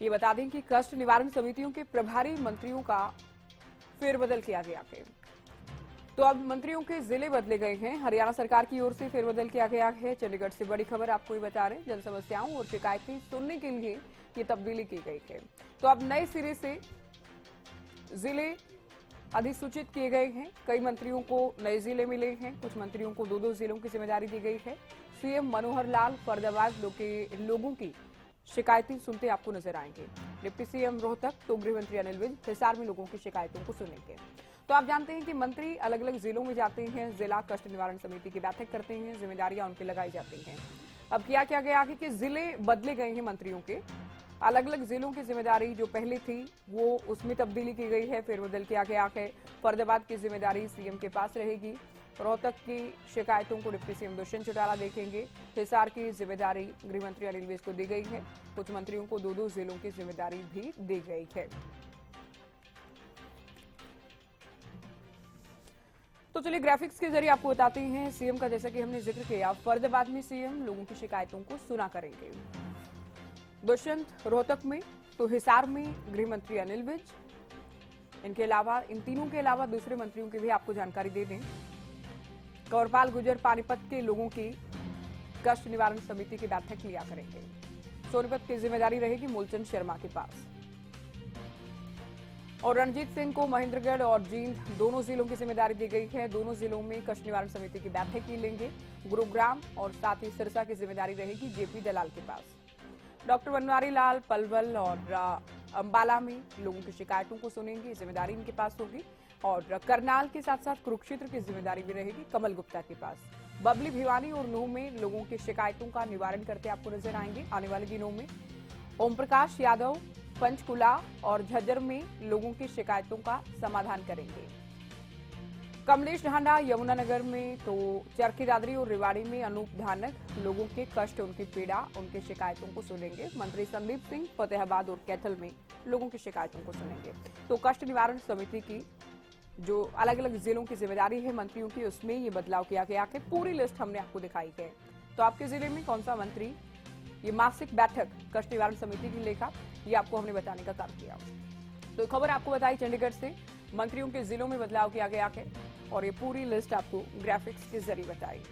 ये बता दें कि कष्ट निवारण समितियों के प्रभारी मंत्रियों का फेरबदल किया गया है। तो अब मंत्रियों के जिले बदले गए हैं। हरियाणा सरकार की ओर से फेरबदल किया गया है। चंडीगढ़ से बड़ी खबर आपको ये बता रहे हैं। जन समस्याओं और शिकायतें सुनने के लिए ये तब्दीली की गई है। तो अब नए सिरे से जिले अधिसूचित किए गए हैं। कई मंत्रियों को नए जिले मिले हैं। कुछ मंत्रियों को 2-2 जिलों की जिम्मेदारी दी गई है। सीएम मनोहर लाल फरीदाबाद के लोगों की शिकायतें सुनते आपको नजर आएंगे। डिप्टी सीएम रोहतक तो गृह मंत्री अनिल विज हिसार में लोगों की शिकायतों को सुनेंगे। तो आप जानते हैं कि मंत्री अलग अलग जिलों में जाते हैं, जिला कष्ट निवारण समिति की बैठक करते हैं, जिम्मेदारियां उनकी लगाई जाती हैं। अब क्या किया गया है कि जिले बदले गए हैं मंत्रियों के। अलग अलग जिलों की जिम्मेदारी जो पहले थी वो उसमें तब्दीली की गई है, फेरबदल किया गया है। फरीदाबाद की जिम्मेदारी सीएम के पास रहेगी। रोहतक की शिकायतों को डिप्टी सीएम दुष्यंत चौटाला देखेंगे। हिसार की जिम्मेदारी गृह मंत्री अनिल विज को दी गई है। कुछ मंत्रियों को 2-2 जिलों की जिम्मेदारी भी दी गई है। तो चलिए ग्राफिक्स के जरिए आपको बताते हैं सीएम का, जैसा कि हमने जिक्र किया, फरीदाबाद में सीएम लोगों की शिकायतों को सुना करेंगे। दुष्यंत रोहतक में, तो हिसार में गृह मंत्री अनिल विज। इनके अलावा इन तीनों के अलावा दूसरे मंत्रियों की भी आपको जानकारी दे दें। कंवरपाल गुर्जर पानीपत के लोगों की कष्ट निवारण समिति की बैठक लिया करेंगे। सोनीपत की जिम्मेदारी रहेगी मूलचंद शर्मा के पास। और रणजीत सिंह को महेंद्रगढ़ और जींद दोनों जिलों की जिम्मेदारी दी गई है। दोनों जिलों में कष्ट निवारण समिति की बैठक की लेंगे। गुरुग्राम और साथ ही सिरसा की जिम्मेदारी रहेगी जेपी दलाल के पास। डॉक्टर बनवारी लाल पलवल और अंबाला में लोगों की शिकायतों को सुनेंगे, जिम्मेदारी इनके पास होगी। और करनाल के साथ साथ कुरुक्षेत्र की जिम्मेदारी भी रहेगी कमल गुप्ता के पास। बबली भिवानी और नूह में लोगों की शिकायतों का निवारण करते आपको नजर आएंगे आने वाले दिनों में। ओम प्रकाश यादव पंचकुला और झज्जर में लोगों की शिकायतों का समाधान करेंगे। कमलेश ढांडा यमुनानगर में, तो चरखी दादरी और रेवाड़ी में अनूप धानक लोगों के कष्ट, उनकी पीड़ा, उनकी शिकायतों को सुनेंगे। मंत्री संदीप सिंह फतेहाबाद और कैथल में लोगों की शिकायतों को सुनेंगे। तो कष्ट निवारण समिति की जो अलग अलग जिलों की जिम्मेदारी है मंत्रियों की, उसमें ये बदलाव किया गया है। पूरी लिस्ट हमने आपको दिखाई है। तो आपके जिले में कौन सा मंत्री ये मासिक बैठक कष्ट निवारण समिति की लेगा, ये आपको हमने बताने का काम किया। तो खबर आपको बताई चंडीगढ़ से, मंत्रियों के जिलों में बदलाव किया गया है और ये पूरी लिस्ट आपको ग्राफिक्स के जरिए बताई।